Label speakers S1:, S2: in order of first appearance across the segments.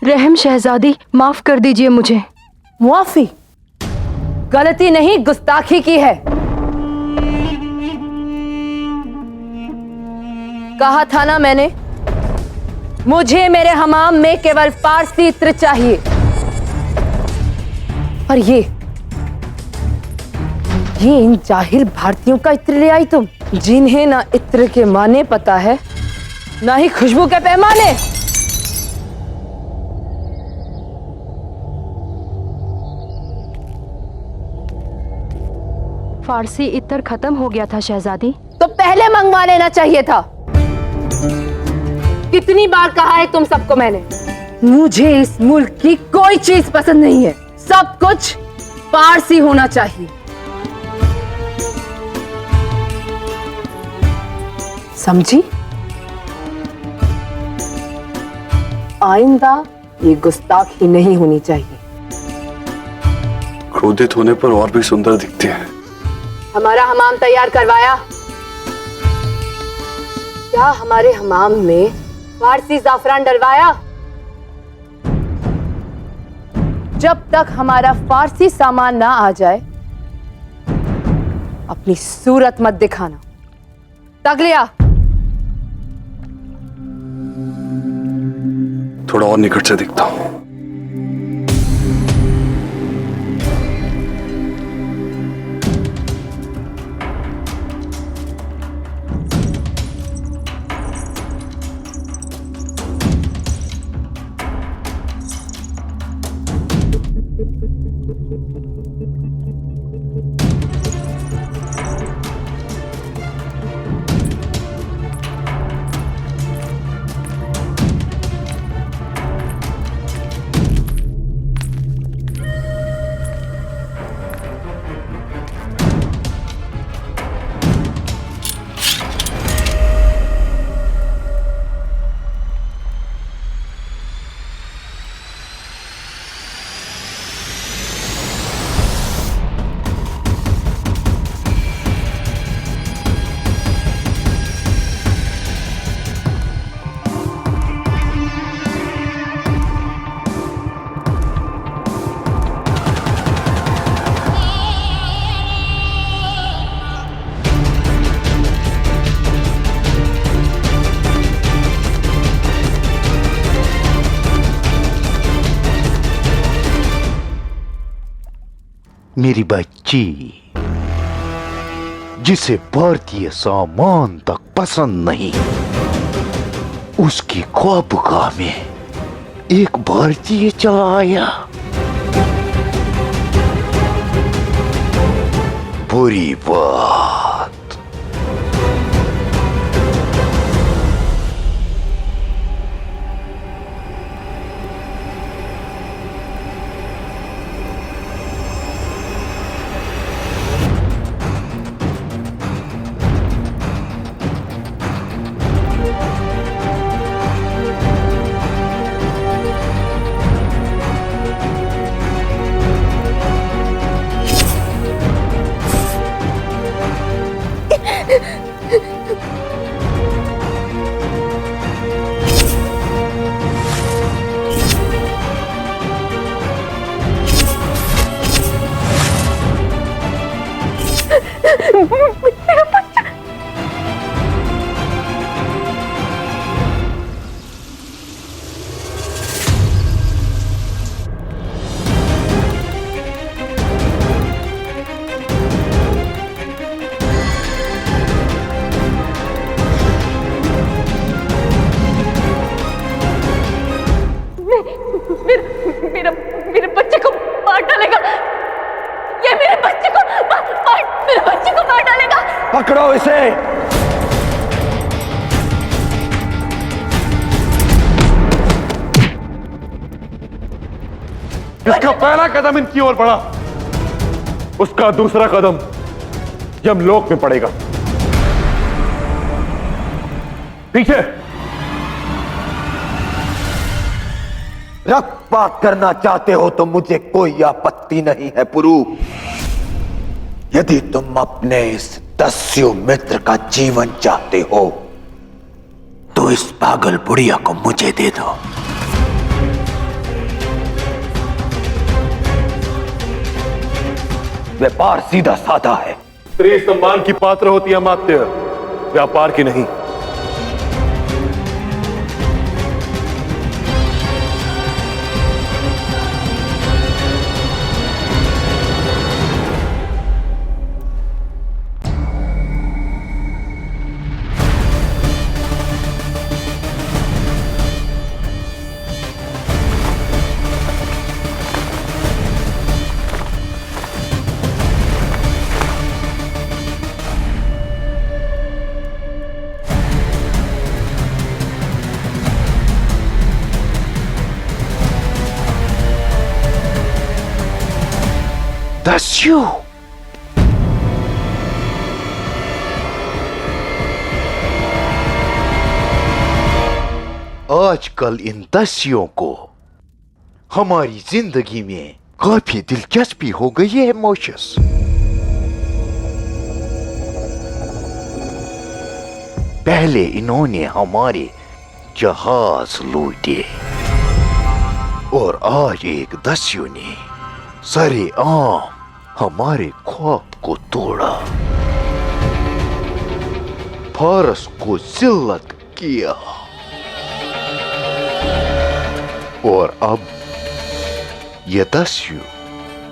S1: रहम शहजादी, माफ कर दीजिए मुझे।
S2: मुआफी? गलती नहीं, गुस्ताखी की है। कहा था ना मैंने, मुझे मेरे हमाम में केवल फारसी इत्र चाहिए। और ये इन जाहिल भारतीयों का इत्र ले आई तुम, जिन्हें ना इत्र के माने पता है ना ही खुशबू के पैमाने।
S1: फारसी इत्र खत्म हो गया था शहजादी।
S2: तो पहले मंगवा लेना चाहिए था। कितनी बार कहा है तुम सबको मैंने, मुझे इस मुल्क की कोई चीज पसंद नहीं है, सब कुछ फारसी होना चाहिए। समझी? आइंदा ये गुस्ताखी नहीं होनी चाहिए।
S3: क्रोधित होने पर और भी सुंदर दिखते हैं।
S2: हमारा हमाम तैयार करवाया? क्या हमारे हमाम में फारसी जाफरान डलवाया? जब तक हमारा फारसी सामान ना आ जाए अपनी सूरत मत दिखाना। तगलिया,
S3: थोड़ा और निकट से दिखता हूं।
S4: मेरी बच्ची, जिसे भारतीय सामान तक पसंद नहीं, उसकी ख्वाबगाह में एक भारतीय चला आया। बुरी बात।
S2: मेरे बच्चे को मार डालेगा। ये मेरे बच्चे को मार डालेगा।
S4: पकड़ो इसे।
S5: इसका पहला कदम इनकी ओर बढ़ा, उसका दूसरा कदम यमलोक में पड़ेगा। पीछे
S4: रक्तपात करना चाहते हो तो मुझे कोई आपत्ति नहीं है पुरु। यदि तुम अपने इस दस्यु मित्र का जीवन चाहते हो तो इस पागल बुढ़िया को मुझे दे दो। व्यापार सीधा साधा है।
S5: स्त्री सम्मान की पात्र होती है अमात्य, व्यापार की नहीं।
S4: दस्यु, आजकल इन दस्युओं को हमारी जिंदगी में काफी दिलचस्पी हो गई है मोशस। पहले इन्होंने हमारे जहाज लूटे और आज एक दस्यु ने सरेआम हमारे ख्वाब को तोड़ा, फारस को जिल्लत किया और अब ये दस्यु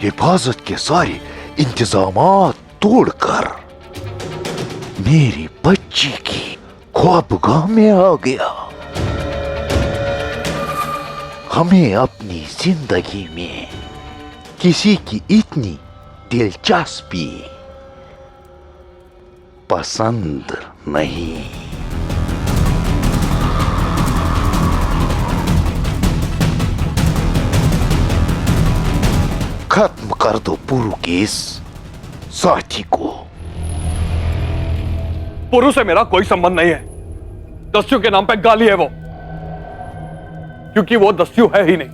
S4: हिफाजत के सारे इंतजामात तोड़कर मेरी बच्ची की ख्वाबगाह में आ गया। हमें अपनी जिंदगी में किसी की इतनी दिलचस्पी पसंद नहीं। खत्म कर दो पुरु के इस साथी को।
S5: पुरु से मेरा कोई संबंध नहीं है। दस्यु के नाम पे गाली है वो, क्योंकि वो दस्यु है ही नहीं,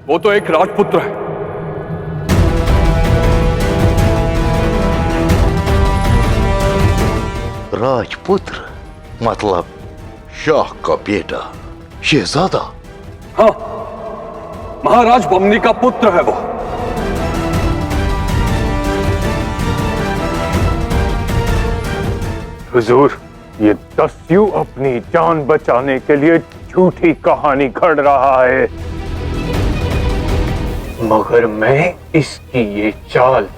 S5: वो तो एक राजपुत्र है।
S4: राजपुत्र मतलब शाह का बेटा, शहजादा।
S5: हाँ, महाराज बमनी का पुत्र है वो। हुजूर, ये दस्यु अपनी जान बचाने के लिए झूठी कहानी घड़ रहा है, मगर मैं इसकी ये चाल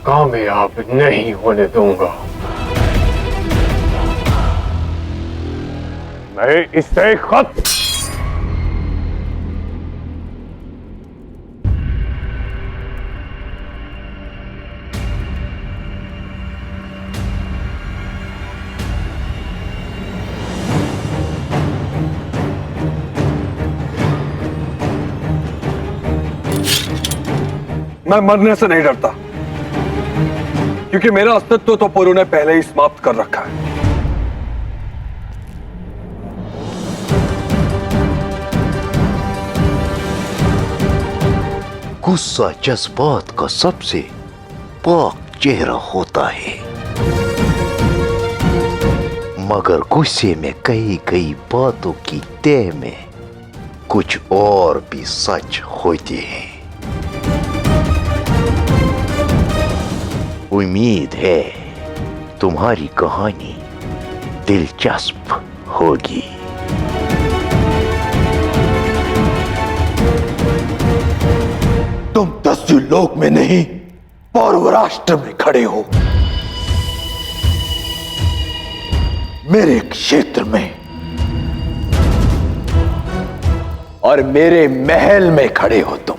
S5: कामयाब नहीं होने दूंगा। मैं इसे खत्म मैं मरने से नहीं डरता, क्योंकि मेरा अस्तित्व तो पुरु ने पहले ही समाप्त कर रखा है।
S4: गुस्सा जज्बात का सबसे पाक चेहरा होता है, मगर गुस्से में कई कई बातों की तह में कुछ और भी सच होते हैं। उम्मीद है तुम्हारी कहानी दिलचस्प होगी। तुम दस्यु लोक में नहीं, पौरव राष्ट्र में खड़े हो। मेरे क्षेत्र में और मेरे महल में खड़े हो तुम।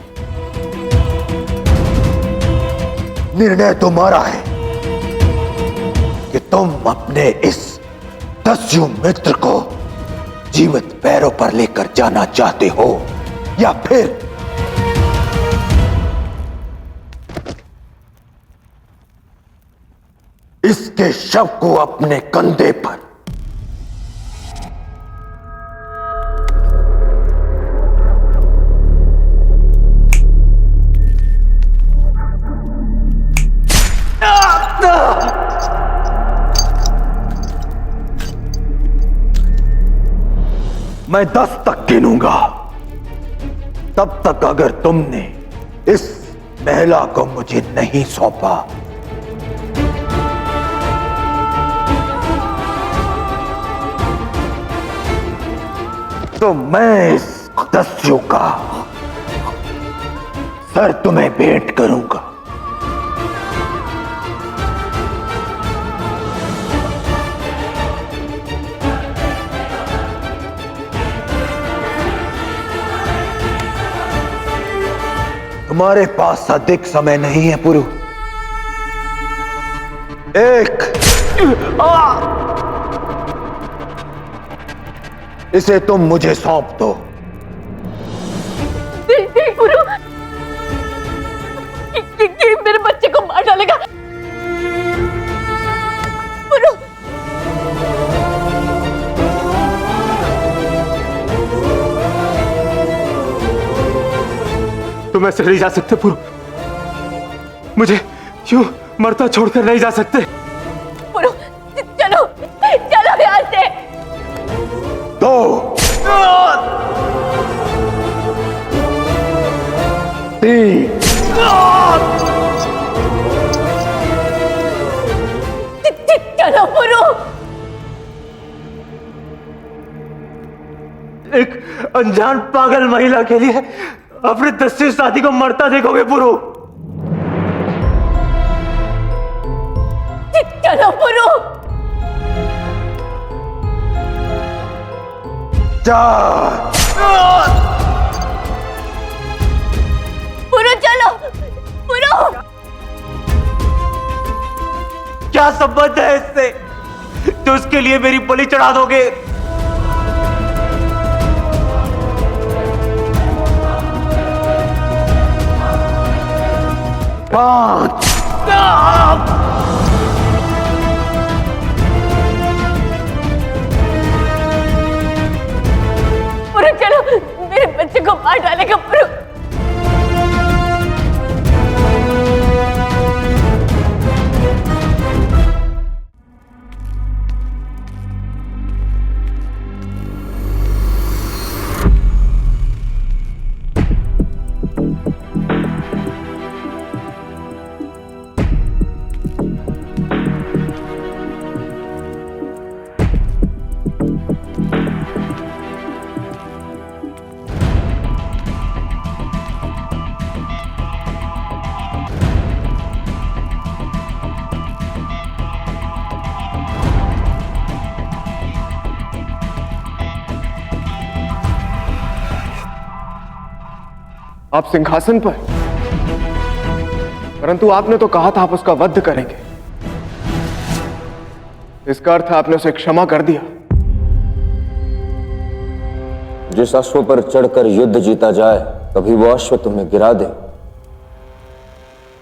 S4: निर्णय तुम्हारा है कि तुम अपने इस दस्यु मित्र को जीवित पैरों पर लेकर जाना चाहते हो या फिर इसके शव को अपने कंधे पर मैं 10 तक गिनूंगा। तब तक अगर तुमने इस महिला को मुझे नहीं सौंपा तो मैं इस दस्यु का सर तुम्हें भेंट करूंगा। तुम्हारे पास अधिक समय नहीं है पुरु। इसे तुम मुझे सौंप दो।
S2: नहीं पुरु, ये मेरे बच्चे को मार डालेगा। पुरु,
S5: तुम ऐसे नहीं जा सकते पुरु। मुझे यूं मरता छोड़कर नहीं जा सकते।
S2: पुरु, चलो चलो यहाँ से।
S4: दो, तीन,
S2: चलो पुरु।
S5: एक अनजान पागल महिला के लिए अपने दस्यु साथी को मरता देखोगे पुरु?
S2: चलो पुरु।
S4: चार,
S2: पुरु चलो पुरु।
S5: क्या संबंध है इससे जो उसके लिए मेरी बलि चढ़ा दोगे?
S4: पांच,
S2: पुरु चलो, मेरे बच्चे को मार डालेगा पुरु।
S5: आप सिंहासन पर, परंतु आपने तो कहा था आप उसका वध करेंगे। इसका अर्थ आपने उसे क्षमा कर दिया।
S6: जिस अश्व पर चढ़कर युद्ध जीता जाए कभी वो अश्व तुम्हें गिरा दे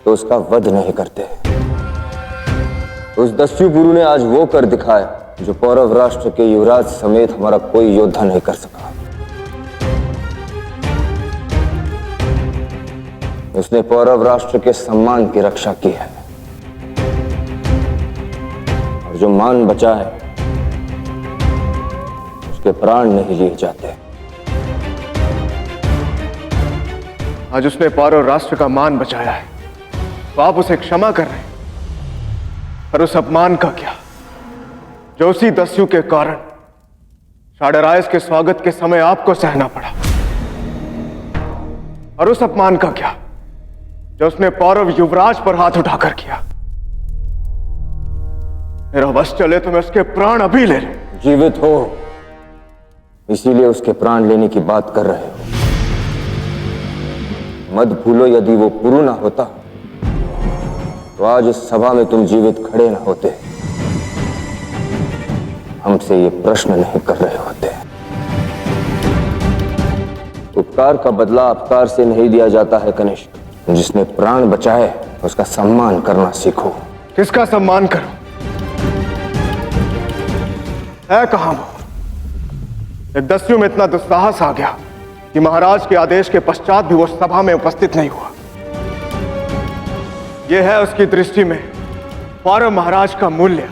S6: तो उसका वध नहीं करते। उस दस्यु गुरु ने आज वो कर दिखाया जो पौरव राष्ट्र के युवराज समेत हमारा कोई योद्धा नहीं कर सका। उसने पौरव राष्ट्र के सम्मान की रक्षा की है और जो मान बचा है उसके प्राण नहीं लिए जाते।
S5: आज उसने पौरव राष्ट्र का मान बचाया है तो आप उसे क्षमा कर रहे हैं, पर उस अपमान का क्या जो उसी दस्यु के कारण शाडरायस के स्वागत के समय आपको सहना पड़ा? और उस अपमान का क्या जो उसने पौरव युवराज पर हाथ उठाकर किया? मेरा बस चले तो मैं उसके प्राण अभी ले लूं।
S6: जीवित हो इसीलिए उसके प्राण लेने की बात कर रहे हो। मत भूलो यदि वो पुरु ना होता तो आज इस सभा में तुम जीवित खड़े ना होते, हमसे ये प्रश्न नहीं कर रहे होते। उपकार का बदला अपकार से नहीं दिया जाता है कनिष्ठ। जिसने प्राण बचाए उसका सम्मान करना सीखो।
S5: किसका सम्मान करो? है कहां वो? एक दस्यु में इतना दुस्साहस आ गया कि महाराज के आदेश के पश्चात भी वो सभा में उपस्थित नहीं हुआ। यह है उसकी दृष्टि में पौरव महाराज का मूल्य।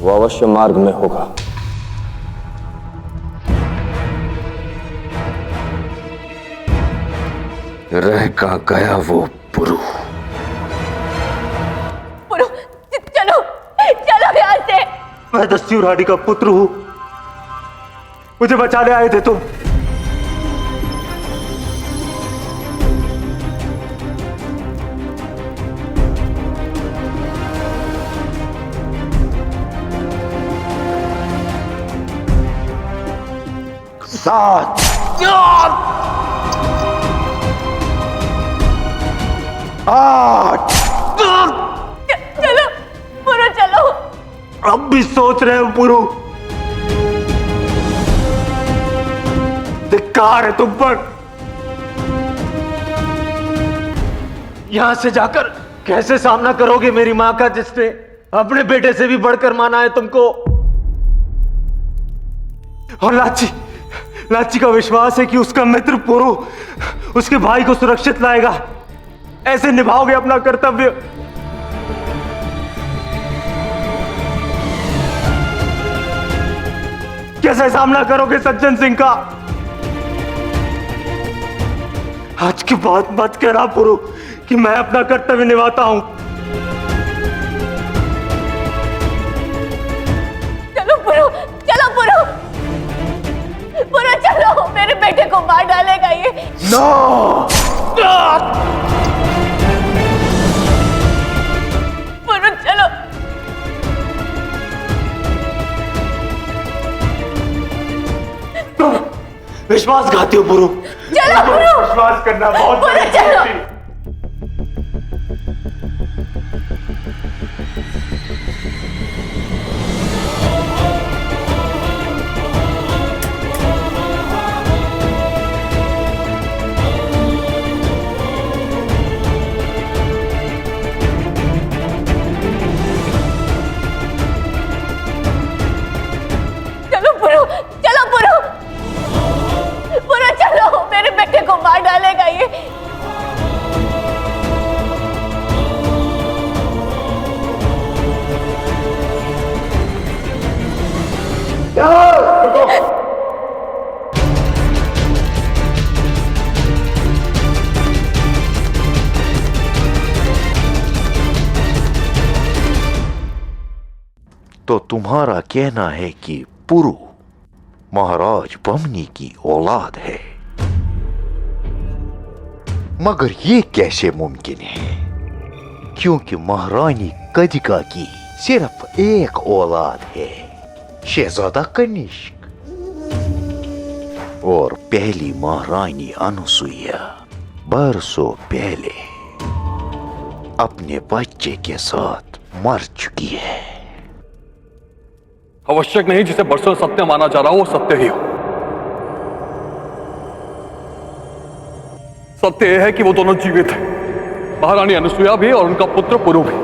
S6: वो अवश्य मार्ग में होगा।
S4: रह कहाँ गया वो पुरु?
S2: पुरु, चलो चलो यहाँ से।
S7: मैं दस्यु रानी का पुत्र हूं, मुझे बचाने आए थे तुम।
S4: सात, आठ।
S2: चलो पुरु, चलो।
S7: अब भी सोच रहे हो पुरु? धिक्कार है तुम पर। यहां से जाकर कैसे सामना करोगे मेरी मां का, जिसने अपने बेटे से भी बढ़कर माना है तुमको? और लाची का विश्वास है कि उसका मित्र पुरु उसके भाई को सुरक्षित लाएगा। ऐसे निभाओगे अपना कर्तव्य? कैसे सामना करोगे सज्जन सिंह का? आज की बात मत कहना पुरु कि मैं अपना कर्तव्य निभाता हूं।
S2: चलो पुरु, चलो पुरु, पुरु चलो, मेरे बेटे को मार डालेगा ये।
S4: नो!
S2: पुरु चलो।
S7: तुम विश्वासघाती हो पुरु।
S2: चलो पुरु,
S7: विश्वास करना बहुत
S2: पुरु
S7: बड़ी
S2: चलो।
S7: गलती।
S2: चलो पुरु, चलो पुरु, पुरु चलो, मेरे बेटे को मार डालेगा ये।
S8: तो तुम्हारा कहना है कि पुरु महाराज बमनी की औलाद है, मगर ये कैसे मुमकिन है? क्योंकि महारानी कदिका की सिर्फ एक औलाद है, शहजादा कनिष्क, और पहली महारानी अनुसुईया बरसों पहले अपने बच्चे के साथ मर चुकी है।
S3: आवश्यक नहीं जिसे बरसों सत्य माना जा रहा हो वो सत्य ही हो। सत्य यह है कि वो दोनों जीवित हैं, महारानी अनुसुईया भी और उनका पुत्र पुरु भी।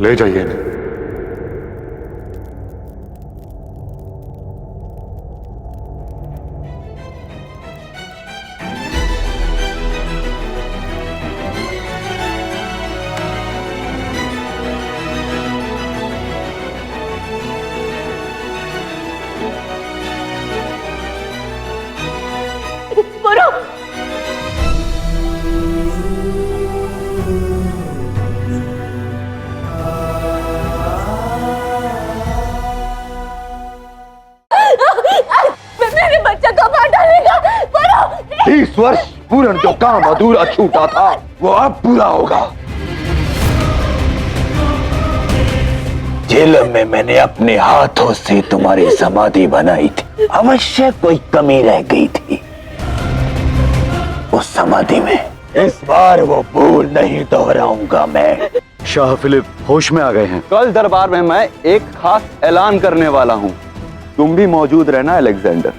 S3: ले जाइए इन्हें।
S2: पुरु, मेरे बच्चे को मार डालेगा। पुरु
S4: 30 वर्ष पूर्ण जो काम अधूरा छूटा था वो अब पूरा होगा। जेल में मैंने अपने हाथों से तुम्हारी समाधि बनाई थी, अवश्य कोई कमी रह गई थी उस समाधि में। इस बार वो भूल नहीं दोहराऊंगा मैं।
S9: शाह फिलिप होश में आ गए हैं। कल दरबार में मैं एक खास ऐलान करने वाला हूँ, तुम भी मौजूद रहना अलेक्जेंडर।